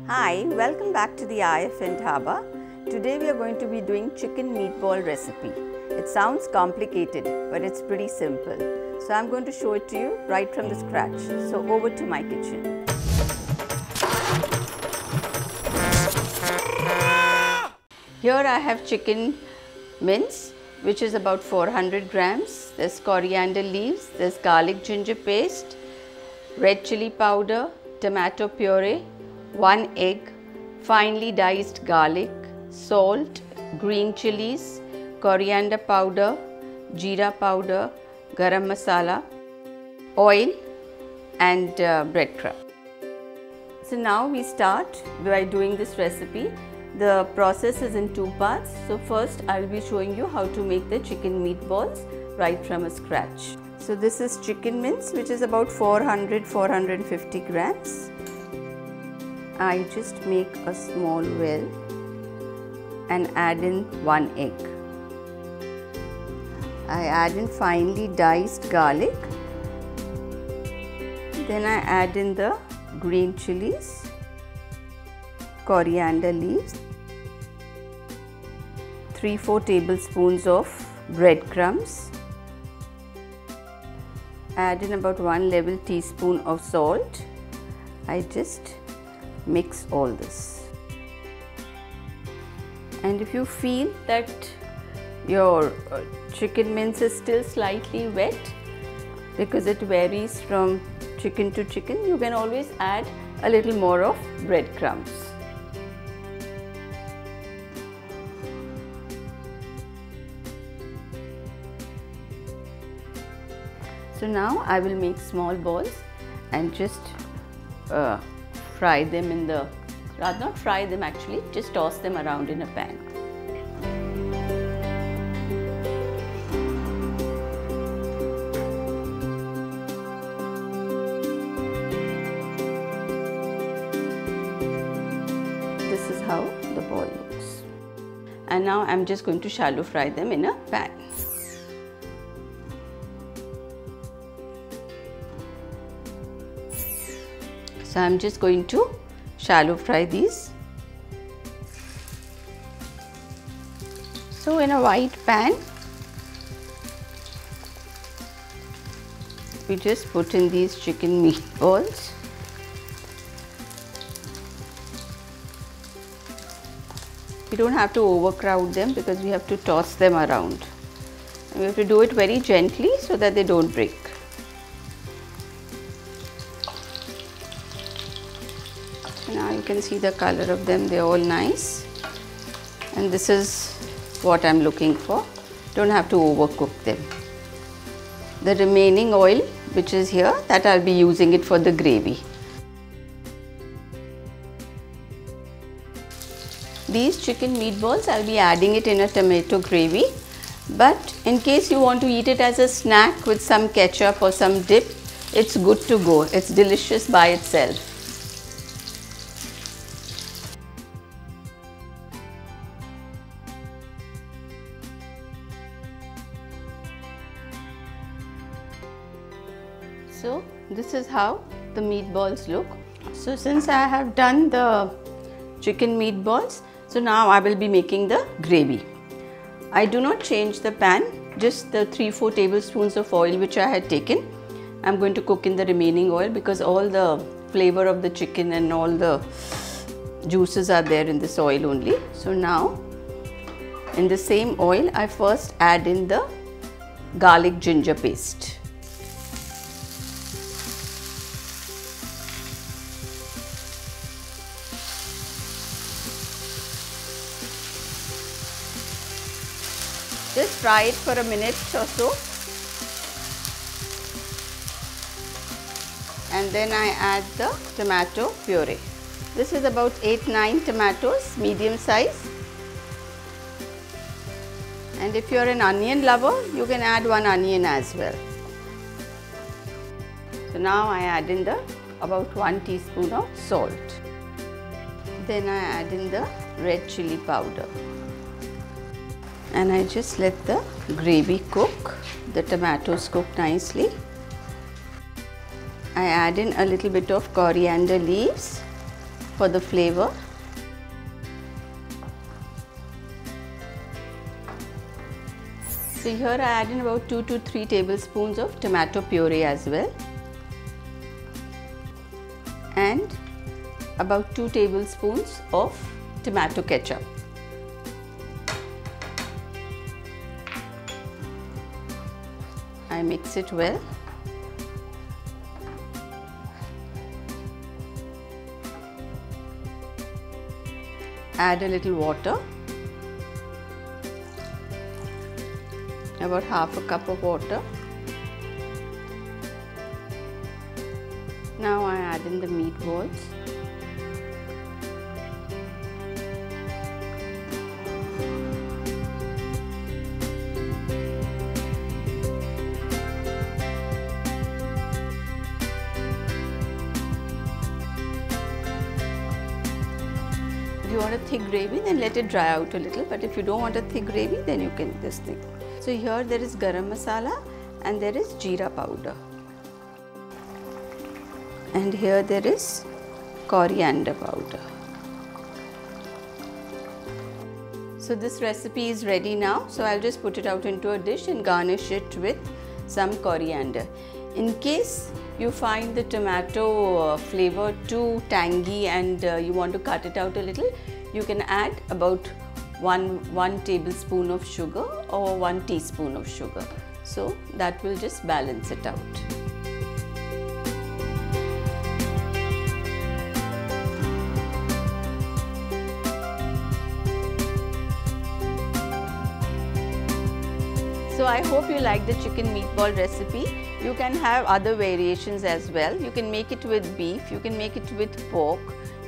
Hi, welcome back to the IFN Dhaba. Today we are going to be doing chicken meatball recipe. It sounds complicated, but it's pretty simple. So I'm going to show it to you right from the scratch. So over to my kitchen. Here I have chicken mince, which is about 400 grams. There's coriander leaves, there's garlic ginger paste, red chili powder, tomato puree, 1 egg, finely diced garlic, salt, green chilies, coriander powder, jeera powder, garam masala, oil and breadcrumb. So now we start by doing this recipe. The process is in two parts. So first I will be showing you how to make the chicken meatballs right from scratch. So this is chicken mince, which is about 400-450 grams. I just make a small well and add in 1 egg. I add in finely diced garlic. Then I add in the green chilies, coriander leaves, 3-4 tablespoons of breadcrumbs. Add in about 1 level teaspoon of salt. I just mix all this. And if you feel that your chicken mince is still slightly wet, because it varies from chicken to chicken, you can always add a little more of breadcrumbs. So now I will make small balls and just fry them in the, rather not fry them actually, just toss them around in a pan. This is how the ball looks. And now I'm just going to shallow fry them in a pan. So I'm just going to shallow fry these. So in a white pan, we just put in these chicken meatballs. We don't have to overcrowd them because we have to toss them around. And we have to do it very gently so that they don't break. Now you can see the color of them, they're all nice. And this is what I'm looking for. Don't have to overcook them. The remaining oil which is here, that I'll be using it for the gravy. These chicken meatballs, I'll be adding it in a tomato gravy. But in case you want to eat it as a snack with some ketchup or some dip, it's good to go. It's delicious by itself. So this is how the meatballs look. So since I have done the chicken meatballs, so now I will be making the gravy. I do not change the pan, just the 3-4 tablespoons of oil which I had taken. I'm going to cook in the remaining oil because all the flavor of the chicken and all the juices are there in this oil only. So now in the same oil, I first add in the garlic ginger paste. Just fry it for a minute or so. And then I add the tomato puree. This is about 8-9 tomatoes, medium size. And if you're an onion lover, you can add 1 onion as well. So now I add in the about 1 teaspoon of salt. Then I add in the red chili powder. And I just let the gravy cook, the tomatoes cook nicely. I add in a little bit of coriander leaves for the flavor. So here I add in about 2 to 3 tablespoons of tomato puree as well, and about 2 tablespoons of tomato ketchup. I mix it well. Add a little water, about half a cup of water. Now I add in the meatballs. If you want a thick gravy, then let it dry out a little, but if you don't want a thick gravy, then you can this thing. So here there is Garam Masala and there is Jeera Powder, and here there is Coriander Powder. So this recipe is ready now, so I'll just put it out into a dish and garnish it with some coriander. In case you find the tomato flavor too tangy and you want to cut it out a little, you can add about 1 tablespoon of sugar or 1 teaspoon of sugar. So that will just balance it out. So I hope you like the chicken meatball recipe. You can have other variations as well. You can make it with beef, you can make it with pork,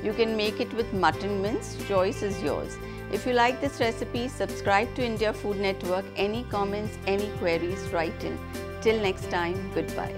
you can make it with mutton mince. Choice is yours. If you like this recipe, subscribe to India Food Network. Any comments, any queries, write in. Till next time, goodbye.